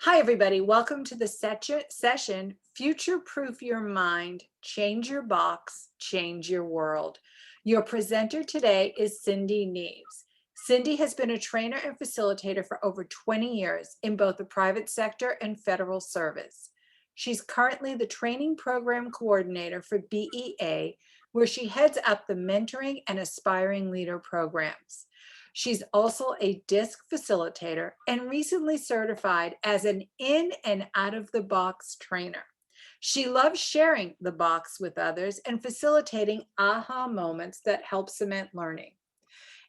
Hi, everybody. Welcome to the session Future Proof Your Mind, Change Your Box, Change Your World. Your presenter today is Cindy Neves. Cindy has been a trainer and facilitator for over 20 years in both the private sector and federal service. She's currently the training program coordinator for BEA, where she heads up the mentoring and aspiring leader programs. She's also a DISC facilitator and recently certified as an in and out of the box trainer. She loves sharing the box with others and facilitating aha moments that help cement learning.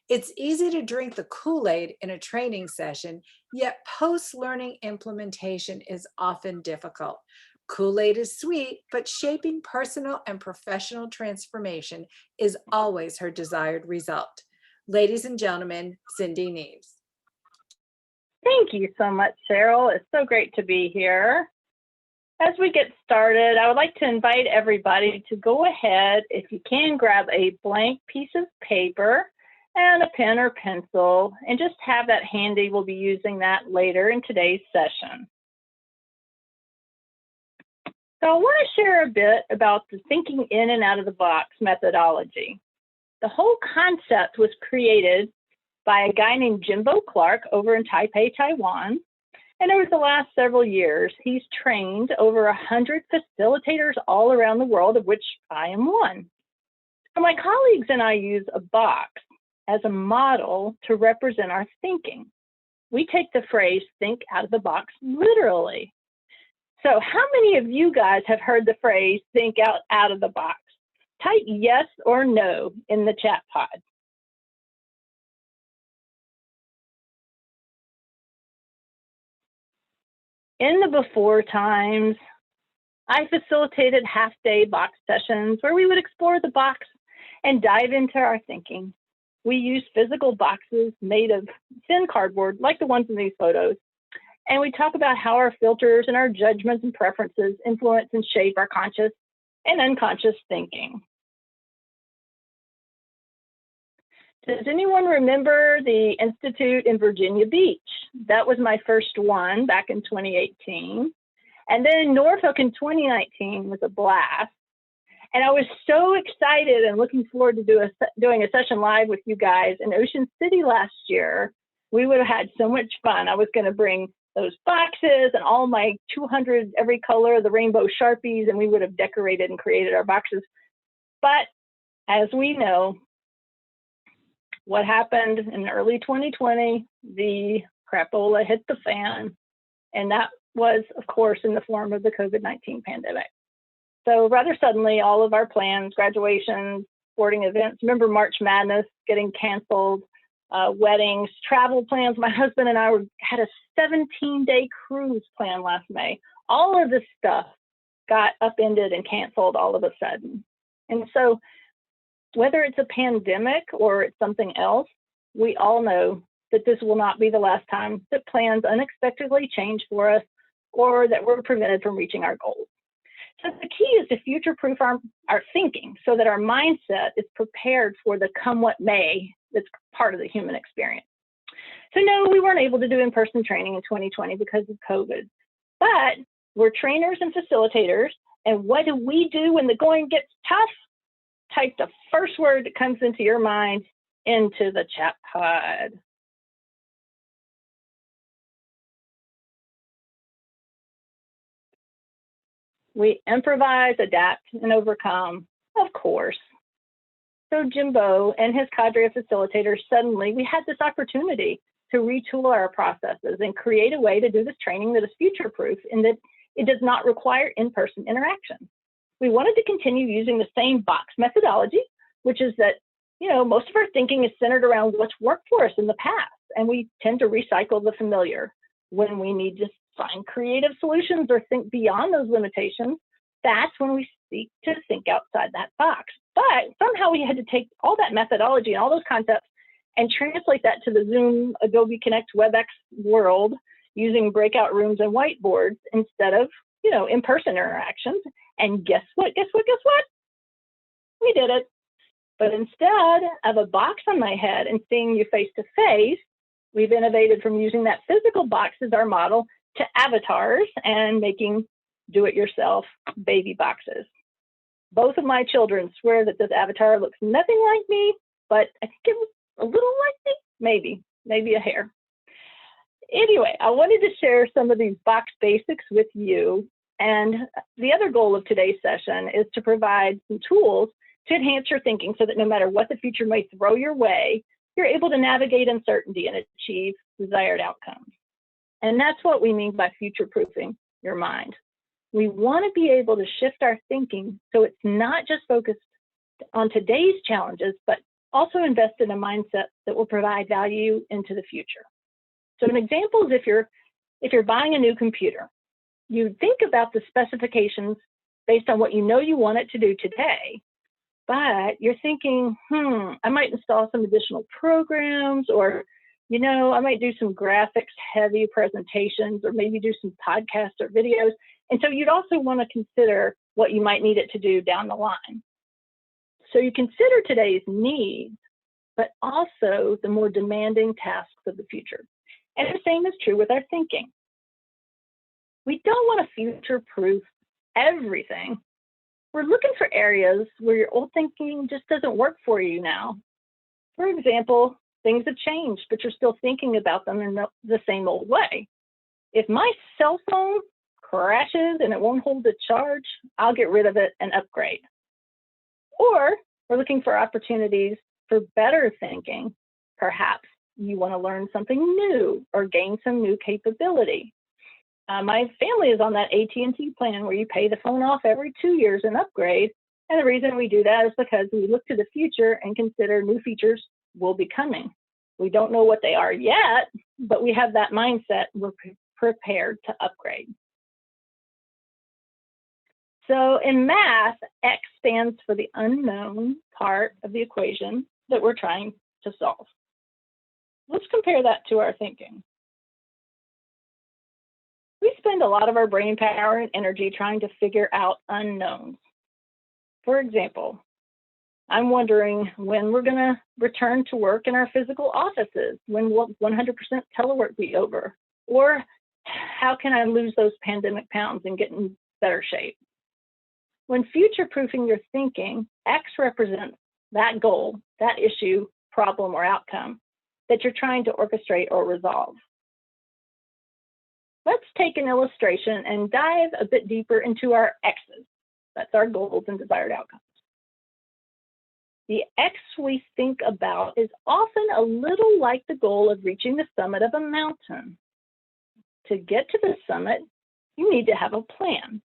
It's easy to drink the Kool-Aid in a training session, yet post-learning implementation is often difficult. Kool-Aid is sweet, but shaping personal and professional transformation is always her desired result. Ladies and gentlemen, Cindy Neves. Thank you so much, Cheryl. It's so great to be here. As we get started, I would like to invite everybody to go ahead, if you can, grab a blank piece of paper and a pen or pencil, and just have that handy. We'll be using that later in today's session. So I want to share a bit about the thinking in and out of the box methodology. The whole concept was created by a guy named Jimbo Clark over in Taipei, Taiwan. And over the last several years, he's trained over 100 facilitators all around the world, of which I am one. So my colleagues and I use a box as a model to represent our thinking. We take the phrase think out of the box literally. So how many of you guys have heard the phrase think out of the box? Type yes or no in the chat pod. In the before times, I facilitated half-day box sessions where we would explore the box and dive into our thinking. We used physical boxes made of thin cardboard, like the ones in these photos, and we talk about how our filters and our judgments and preferences influence and shape our conscious and unconscious thinking. Does anyone remember the Institute in Virginia Beach? That was my first one back in 2018. And then Norfolk in 2019 was a blast. And I was so excited and looking forward to doing a session live with you guys in Ocean City last year. We would have had so much fun. I was going to bring those boxes and all my 200 every color of the rainbow Sharpies, and we would have decorated and created our boxes. But as we know, what happened in early 2020, the crapola hit the fan, and that was, of course, in the form of the COVID-19 pandemic. So rather suddenly, all of our plans, graduations, sporting events, remember March Madness getting canceled, weddings, travel plans. My husband and I had a 17-day cruise plan last May. All of this stuff got upended and canceled all of a sudden. And so whether it's a pandemic or it's something else, we all know that this will not be the last time that plans unexpectedly change for us or that we're prevented from reaching our goals. So the key is to future-proof our thinking so that our mindset is prepared for the come what may that's part of the human experience. So no, we weren't able to do in-person training in 2020 because of COVID, but we're trainers and facilitators. And what do we do when the going gets tough? Type the first word that comes into your mind into the chat pod. We improvise, adapt, and overcome, of course. So Jimbo and his cadre of facilitators, suddenly we had this opportunity to retool our processes and create a way to do this training that is future-proof in that it does not require in-person interaction. We wanted to continue using the same box methodology, which is that, most of our thinking is centered around what's worked for us in the past, and we tend to recycle the familiar. When we need to find creative solutions or think beyond those limitations, that's when we seek to think outside that box. But somehow we had to take all that methodology and all those concepts and translate that to the Zoom, Adobe Connect, WebEx world using breakout rooms and whiteboards instead of, in-person interactions. And guess what? We did it. But instead of a box on my head and seeing you face to face, we've innovated from using that physical box as our model to avatars and making do-it-yourself baby boxes. Both of my children swear that this avatar looks nothing like me, but I think it was a little like me, maybe a hair. Anyway, I wanted to share some of these box basics with you. And the other goal of today's session is to provide some tools to enhance your thinking so that no matter what the future may throw your way, you're able to navigate uncertainty and achieve desired outcomes. And that's what we mean by future-proofing your mind. We want to be able to shift our thinking so it's not just focused on today's challenges, but also invest in a mindset that will provide value into the future. So an example is if you're buying a new computer, you think about the specifications based on what you know you want it to do today, but you're thinking, I might install some additional programs, or, I might do some graphics heavy presentations, or maybe do some podcasts or videos. And so you'd also want to consider what you might need it to do down the line. So you consider today's needs, but also the more demanding tasks of the future. And the same is true with our thinking. We don't want to future-proof everything. We're looking for areas where your old thinking just doesn't work for you now. For example, things have changed, but you're still thinking about them in the same old way. If my cell phone crashes and it won't hold the charge, I'll get rid of it and upgrade. Or we're looking for opportunities for better thinking. Perhaps you want to learn something new or gain some new capability. My family is on that AT&T plan where you pay the phone off every 2 years and upgrade. And the reason we do that is because we look to the future and consider new features will be coming. We don't know what they are yet, but we have that mindset. We're prepared to upgrade. So in math, X stands for the unknown part of the equation that we're trying to solve. Let's compare that to our thinking. We spend a lot of our brain power and energy trying to figure out unknowns. For example, I'm wondering when we're going to return to work in our physical offices, when will 100% telework be over, or how can I lose those pandemic pounds and get in better shape? When future-proofing your thinking, X represents that goal, that issue, problem, or outcome that you're trying to orchestrate or resolve. Let's take an illustration and dive a bit deeper into our X's. That's our goals and desired outcomes. The X we think about is often a little like the goal of reaching the summit of a mountain. To get to the summit, you need to have a plan.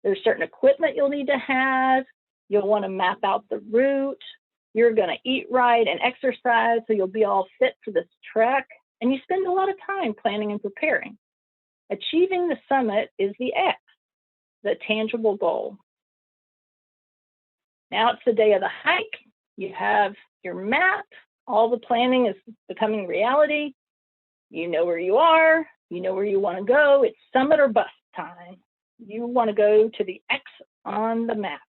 There's certain equipment you'll need to have. You'll want to map out the route. You're going to eat right and exercise so you'll be all fit for this trek. And you spend a lot of time planning and preparing. Achieving the summit is the X, the tangible goal. Now it's the day of the hike. You have your map. All the planning is becoming reality. You know where you are. You know where you want to go. It's summit or bust time. You want to go to the X on the map.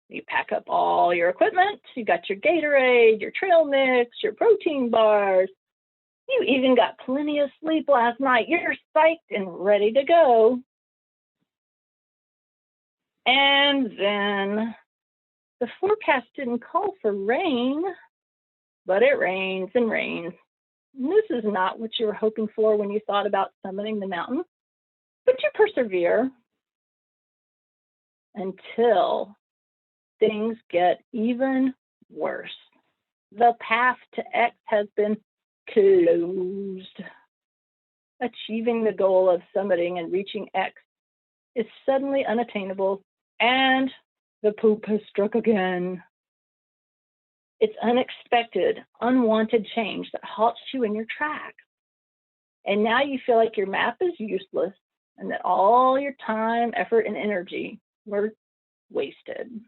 You pack up all your equipment. You got your Gatorade, your trail mix, your protein bars. You even got plenty of sleep last night. You're psyched and ready to go. And then the forecast didn't call for rain, but it rains and rains. And this is not what you were hoping for when you thought about summiting the mountain, but you persevere until things get even worse. The path to X has been closed. Achieving the goal of summiting and reaching X is suddenly unattainable, and the poop has struck again. It's unexpected, unwanted change that halts you in your tracks. And now you feel like your map is useless and that all your time, effort, and energy were wasted.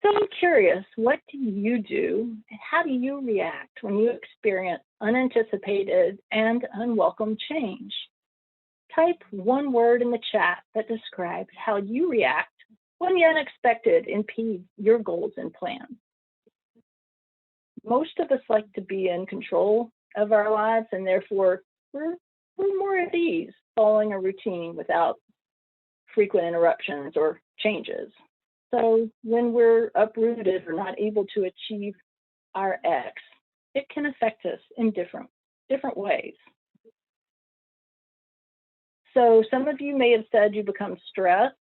So I'm curious, what do you do and how do you react when you experience unanticipated and unwelcome change? Type one word in the chat that describes how you react when the unexpected impedes your goals and plans. most of us like to be in control of our lives, and therefore we're more at ease following a routine without frequent interruptions or changes. So when we're uprooted or not able to achieve our X, it can affect us in different ways. So some of you may have said you become stressed.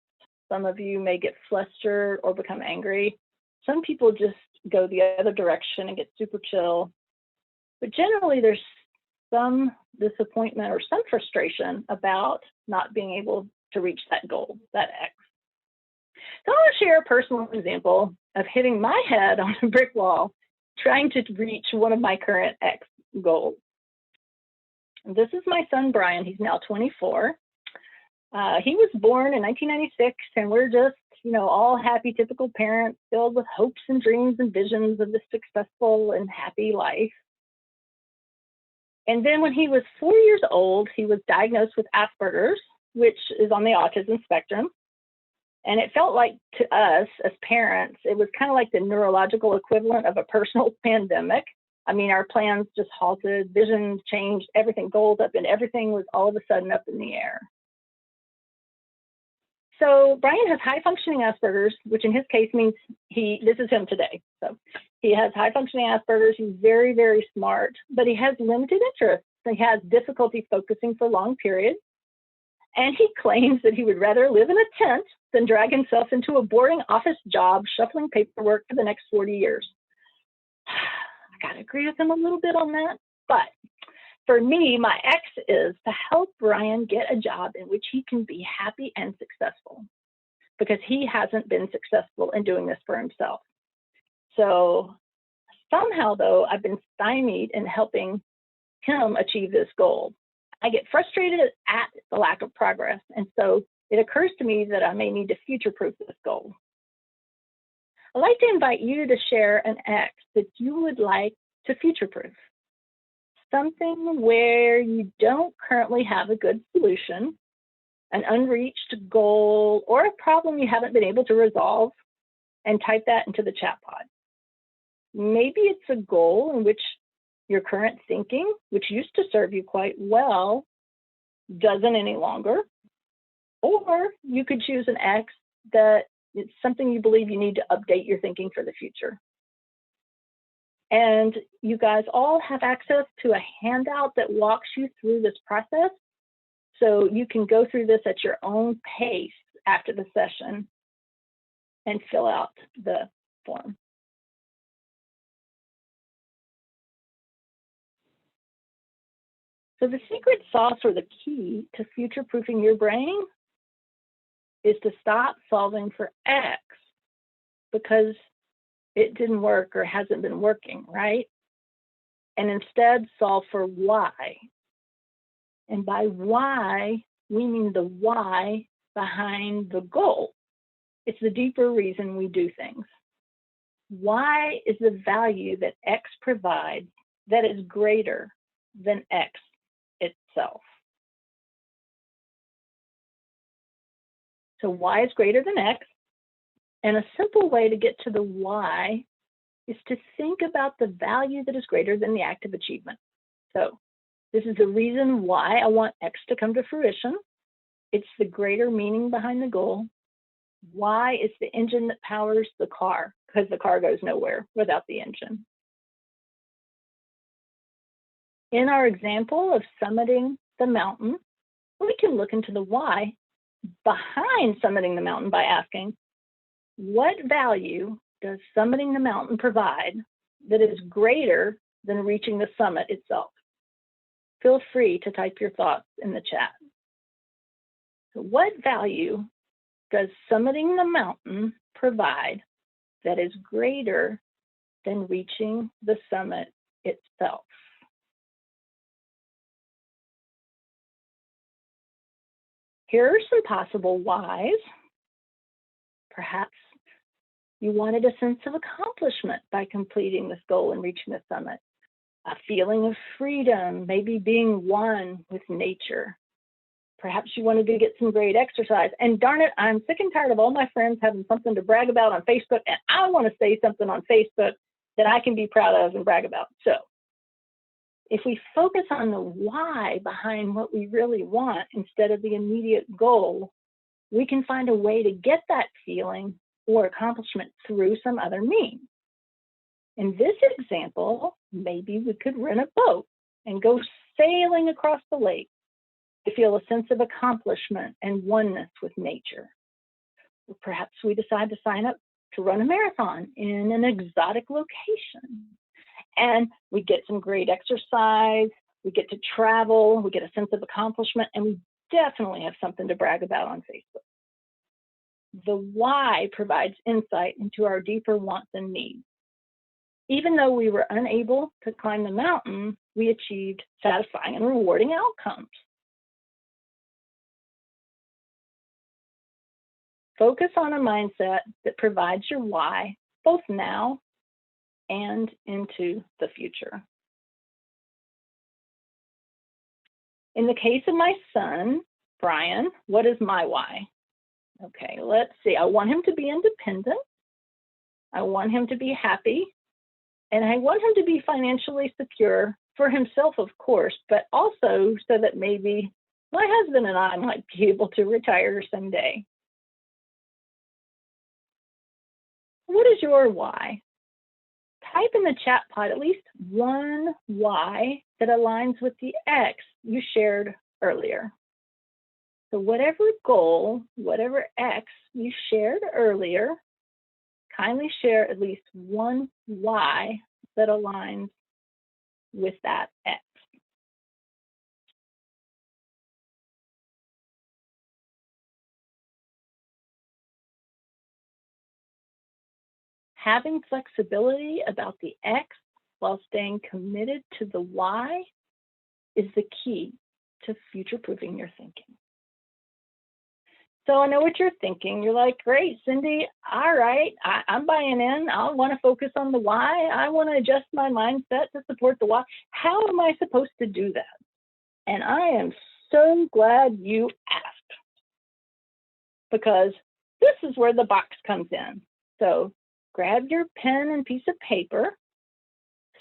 Some of you may get flustered or become angry. Some people just go the other direction and get super chill. But generally, there's some disappointment or some frustration about not being able to reach that goal, that X. So I want to share a personal example of hitting my head on a brick wall trying to reach one of my current X goals. And this is my son, Brian. He's now 24. He was born in 1996, and we're just, all happy, typical parents filled with hopes and dreams and visions of this successful and happy life. And then when he was 4 years old, he was diagnosed with Asperger's, which is on the autism spectrum. And it felt like to us as parents, it was kind of like the neurological equivalent of a personal pandemic. I mean, our plans just halted, vision changed, everything, goals up, and everything was all of a sudden up in the air. So Brian has high functioning Asperger's, which in his case means this is him today. So he has high functioning Asperger's. He's very, very smart, but he has limited interests. He has difficulty focusing for long periods. And he claims that he would rather live in a tent than drag himself into a boring office job, shuffling paperwork for the next 40 years. I gotta agree with him a little bit on that. But for me, my X is to help Brian get a job in which he can be happy and successful, because he hasn't been successful in doing this for himself. So somehow, though, I've been stymied in helping him achieve this goal. I get frustrated at the lack of progress, and so it occurs to me that I may need to future-proof this goal. I'd like to invite you to share an X that you would like to future-proof. Something where you don't currently have a good solution, an unreached goal, or a problem you haven't been able to resolve, and type that into the chat pod. Maybe it's a goal in which your current thinking, which used to serve you quite well, doesn't any longer. Or you could choose an X that it's something you believe you need to update your thinking for the future. And you guys all have access to a handout that walks you through this process. So you can go through this at your own pace after the session and fill out the form. So the secret sauce, or the key to future-proofing your brain, is to stop solving for X because it didn't work or hasn't been working, right? And instead solve for why. And by why, we mean the why behind the goal. It's the deeper reason we do things. Why is the value that X provides that is greater than X itself? So why is greater than X? And a simple way to get to the why is to think about the value that is greater than the act of achievement. So this is the reason why I want X to come to fruition. It's the greater meaning behind the goal. Why is the engine that powers the car, because the car goes nowhere without the engine. In our example of summiting the mountain, we can look into the why behind summiting the mountain by asking, what value does summiting the mountain provide that is greater than reaching the summit itself? Feel free to type your thoughts in the chat. So what value does summiting the mountain provide that is greater than reaching the summit itself? Here are some possible whys. Perhaps you wanted a sense of accomplishment by completing this goal and reaching the summit. A feeling of freedom, maybe being one with nature. Perhaps you wanted to get some great exercise. And darn it, I'm sick and tired of all my friends having something to brag about on Facebook, and I want to say something on Facebook that I can be proud of and brag about. So if we focus on the why behind what we really want instead of the immediate goal, we can find a way to get that feeling or accomplishment through some other means. In this example, maybe we could rent a boat and go sailing across the lake to feel a sense of accomplishment and oneness with nature. Or perhaps we decide to sign up to run a marathon in an exotic location. And we get some great exercise, we get to travel, we get a sense of accomplishment, and we definitely have something to brag about on Facebook. The why provides insight into our deeper wants and needs. Even though we were unable to climb the mountain, we achieved satisfying and rewarding outcomes. Focus on a mindset that provides your why, both now and into the future. In the case of my son, Brian, what is my why? Okay, let's see. I want him to be independent. I want him to be happy. And I want him to be financially secure for himself, of course, but also so that maybe my husband and I might be able to retire someday. What is your why? Type in the chat pod at least one why that aligns with the X you shared earlier. So whatever goal, whatever X you shared earlier, kindly share at least one why that aligns with that X. Having flexibility about the X while staying committed to the why is the key to future-proofing your thinking. So I know what you're thinking. You're like, great, Cindy, all right, I'm buying in. I want to focus on the why. I want to adjust my mindset to support the why. How am I supposed to do that? And I am so glad you asked, because this is where the box comes in. So grab your pen and piece of paper.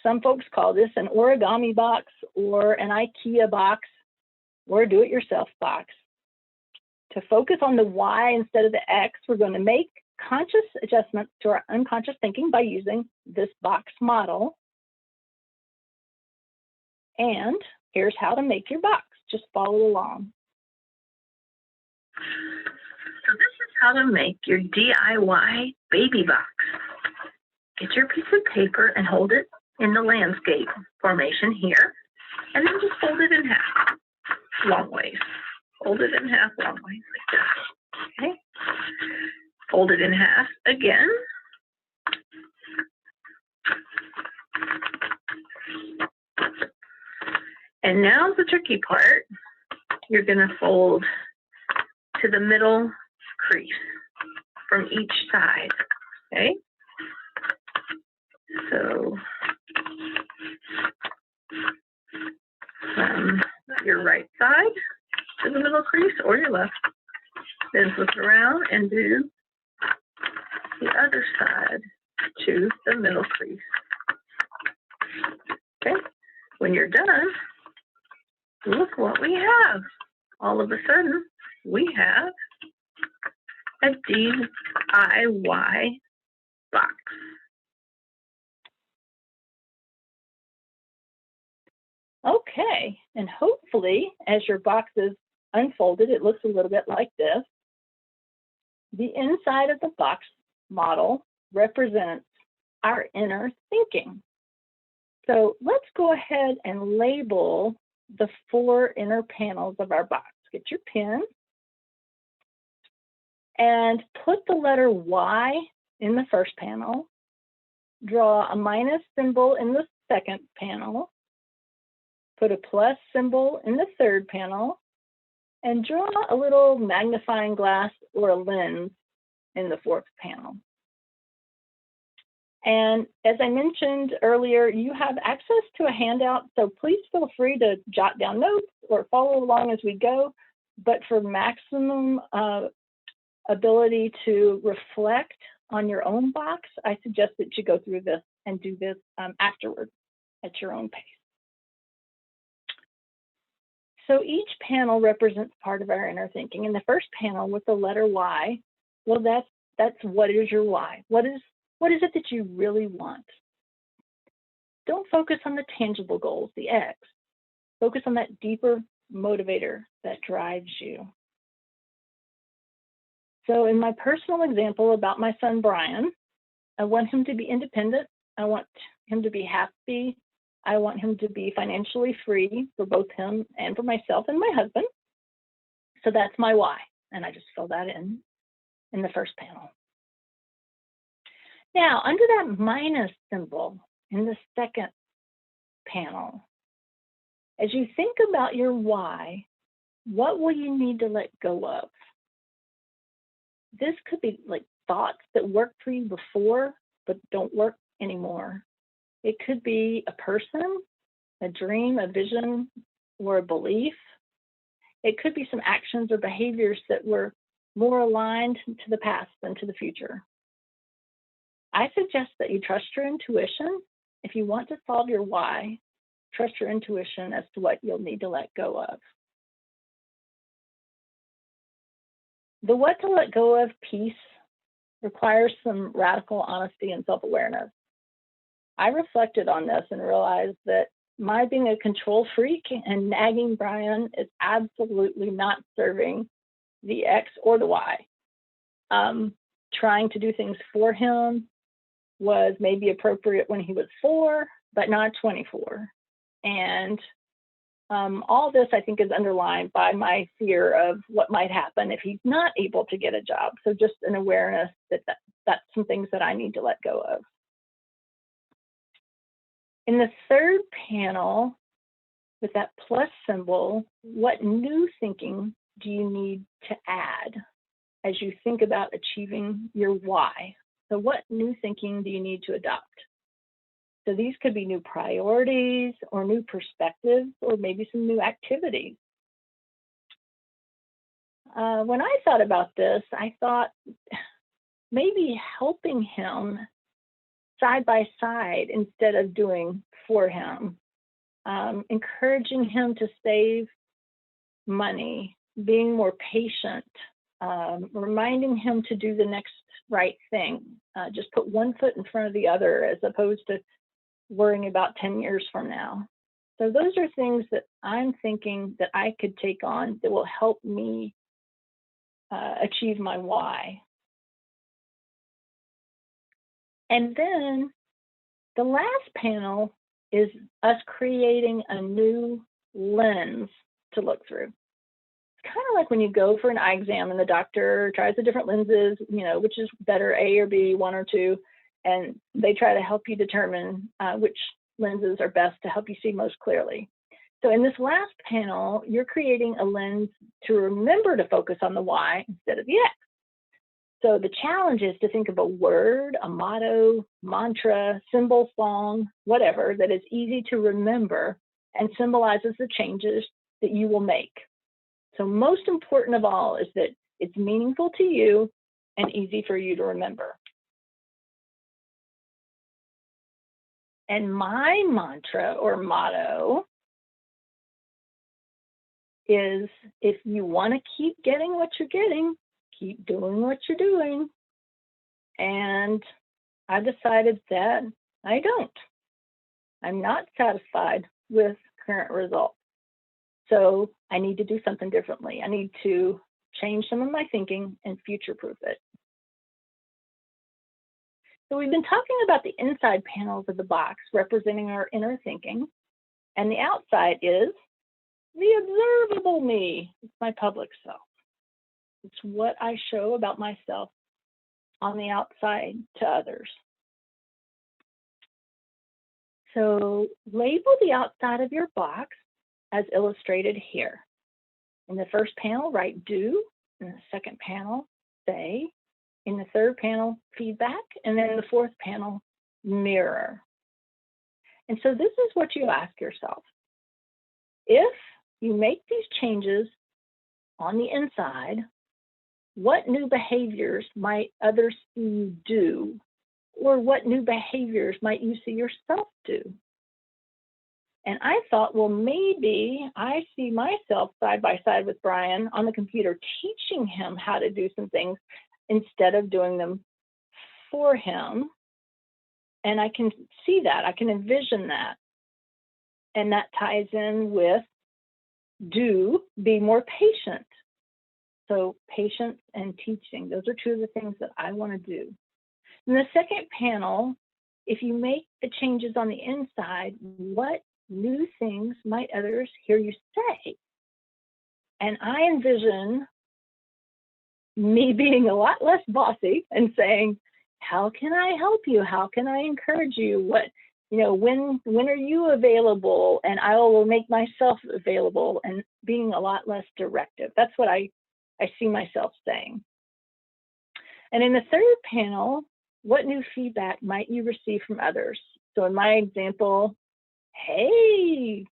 Some folks call this an origami box or an IKEA box or a do-it-yourself box. To focus on the why instead of the X, we're going to make conscious adjustments to our unconscious thinking by using this box model. And here's how to make your box. Just follow along. So this is how to make your DIY baby box. Get your piece of paper and hold it in the landscape formation here, and then just fold it in half, long ways. Fold it in half long ways like that. Okay. Fold it in half again. And now's the tricky part. You're going to fold to the middle crease from each side. Okay. So from your right side to the middle crease or your left, then flip around and do the other side to the middle crease. Okay, when you're done, look what we have. All of a sudden, we have a DIY box. Okay, and hopefully, as your box is unfolded, it looks a little bit like this. The inside of the box model represents our inner thinking. So let's go ahead and label the 4 inner panels of our box. Get your pen and put the letter Y in the first panel. Draw a minus symbol in the second panel. Put a plus symbol in the third panel, and draw a little magnifying glass or a lens in the fourth panel. And as I mentioned earlier, you have access to a handout, so please feel free to jot down notes or follow along as we go. But for maximum ability to reflect on your own box, I suggest that you go through this and do this afterwards at your own pace. So each panel represents part of our inner thinking. In the first panel with the letter Y, well, that's what is your why? What is it that you really want? Don't focus on the tangible goals, the X. Focus on that deeper motivator that drives you. So in my personal example about my son, Brian, I want him to be independent. I want him to be happy. I want him to be financially free for both him and for myself and my husband. So that's my why. And I just fill that in the first panel. Now, under that minus symbol in the second panel, as you think about your why, what will you need to let go of? This could be like thoughts that worked for you before, but don't work anymore. It could be a person, a dream, a vision, or a belief. It could be some actions or behaviors that were more aligned to the past than to the future. I suggest that you trust your intuition. If you want to solve your why, trust your intuition as to what you'll need to let go of. The what to let go of piece requires some radical honesty and self-awareness. I reflected on this and realized that my being a control freak and nagging Brian is absolutely not serving the X or the Y. Trying to do things for him was maybe appropriate when he was 4, but not 24. And all this, I think, is underlined by my fear of what might happen if he's not able to get a job. So just an awareness that that's some things that I need to let go of. In the third panel, with that plus symbol, what new thinking do you need to add as you think about achieving your why? So what new thinking do you need to adopt? So these could be new priorities or new perspectives or maybe some new activities. When I thought about this, I thought maybe helping him side by side instead of doing for him, encouraging him to save money, being more patient, reminding him to do the next right thing. Just put one foot in front of the other as opposed to worrying about 10 years from now. So those are things that I'm thinking that I could take on that will help me achieve my why. And then the last panel is us creating a new lens to look through. It's kind of like when you go for an eye exam and the doctor tries the different lenses, which is better, A or B, 1 or 2, and they try to help you determine which lenses are best to help you see most clearly. So in this last panel, you're creating a lens to remember to focus on the why instead of the X. So the challenge is to think of a word, a motto, mantra, symbol, song, whatever, that is easy to remember and symbolizes the changes that you will make. So most important of all is that it's meaningful to you and easy for you to remember. And my mantra or motto is, if you want to keep getting what you're getting, keep doing what you're doing. And I decided that I don't. I'm not satisfied with current results. So I need to do something differently. I need to change some of my thinking and future-proof it. So we've been talking about the inside panels of the box representing our inner thinking, and the outside is the observable me. It's my public self. It's what I show about myself on the outside to others. So label the outside of your box as illustrated here. In the first panel, write do. In the second panel, say. In the third panel, feedback. And then in the fourth panel, mirror. And so this is what you ask yourself. If you make these changes on the inside, what new behaviors might others see you do Or what new behaviors might you see yourself do? And I thought, well, maybe I see myself side by side with Brian on the computer, teaching him how to do some things instead of doing them for him. And I can see that, I can envision that. And that ties in with be more patient. So patience and teaching, those are two of the things that I want to do. In the second panel, if you make the changes on the inside, what new things might others hear you say? And I envision me being a lot less bossy and saying, how can I help you? How can I encourage you? What, when are you available? And I will make myself available, and being a lot less directive. That's what I see myself saying. And in the third panel, what new feedback might you receive from others? So in my example, hey,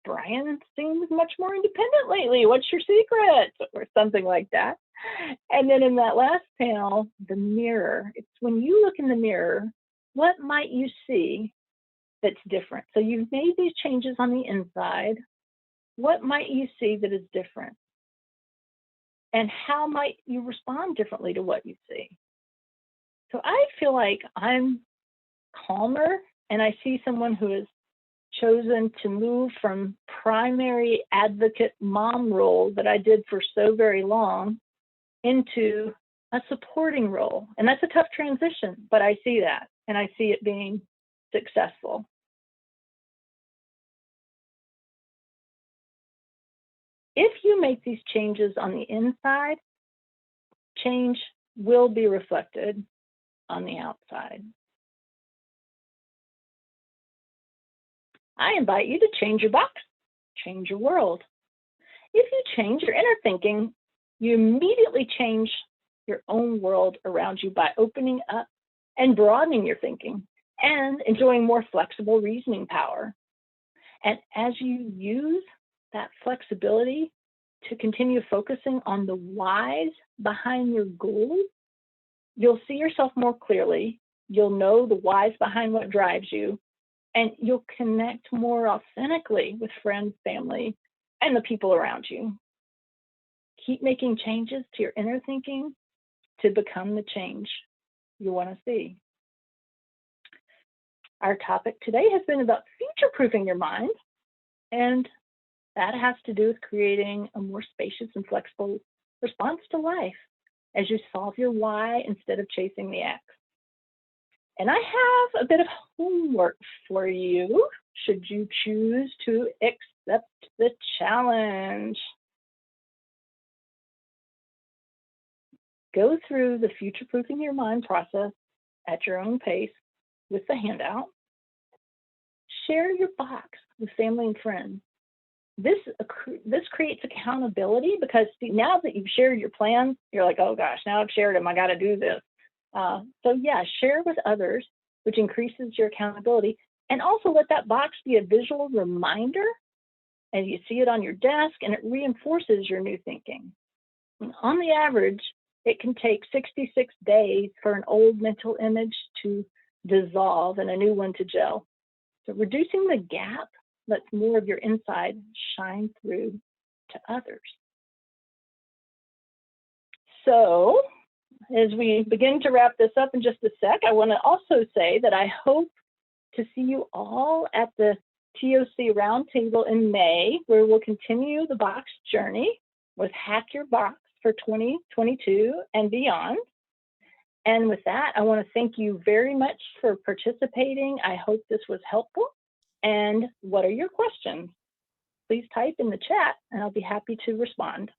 Brian seems much more independent lately. What's your secret? Or something like that. And then in that last panel, the mirror. It's when you look in the mirror, what might you see that's different? So you've made these changes on the inside. What might you see that is different? And how might you respond differently to what you see? So I feel like I'm calmer, and I see someone who has chosen to move from primary advocate mom role that I did for so very long into a supporting role. And that's a tough transition, but I see that, and I see it being successful. If you make these changes on the inside, change will be reflected on the outside. I invite you to change your box, change your world. If you change your inner thinking, you immediately change your own world around you by opening up and broadening your thinking and enjoying more flexible reasoning power. And as you use that flexibility to continue focusing on the whys behind your goals, you'll see yourself more clearly. You'll know the whys behind what drives you, and you'll connect more authentically with friends, family, and the people around you. Keep making changes to your inner thinking to become the change you want to see. Our topic today has been about future-proofing your mind, and that has to do with creating a more spacious and flexible response to life as you solve your why instead of chasing the X. And I have a bit of homework for you, should you choose to accept the challenge. Go through the future-proofing your mind process at your own pace with the handout. Share your box with family and friends. This creates accountability, because now that you've shared your plans, you're like, oh gosh, now I've shared them, I got to do this. So yeah, share with others, which increases your accountability. And also let that box be a visual reminder, and you see it on your desk, and it reinforces your new thinking. And on the average, it can take 66 days for an old mental image to dissolve and a new one to gel. So reducing the gap lets more of your inside shine through to others. So as we begin to wrap this up in just a sec, I want to also say that I hope to see you all at the TOC Roundtable in May, where we'll continue the box journey with Hack Your Box for 2022 and beyond. And with that, I want to thank you very much for participating. I hope this was helpful. And what are your questions? Please type in the chat, and I'll be happy to respond.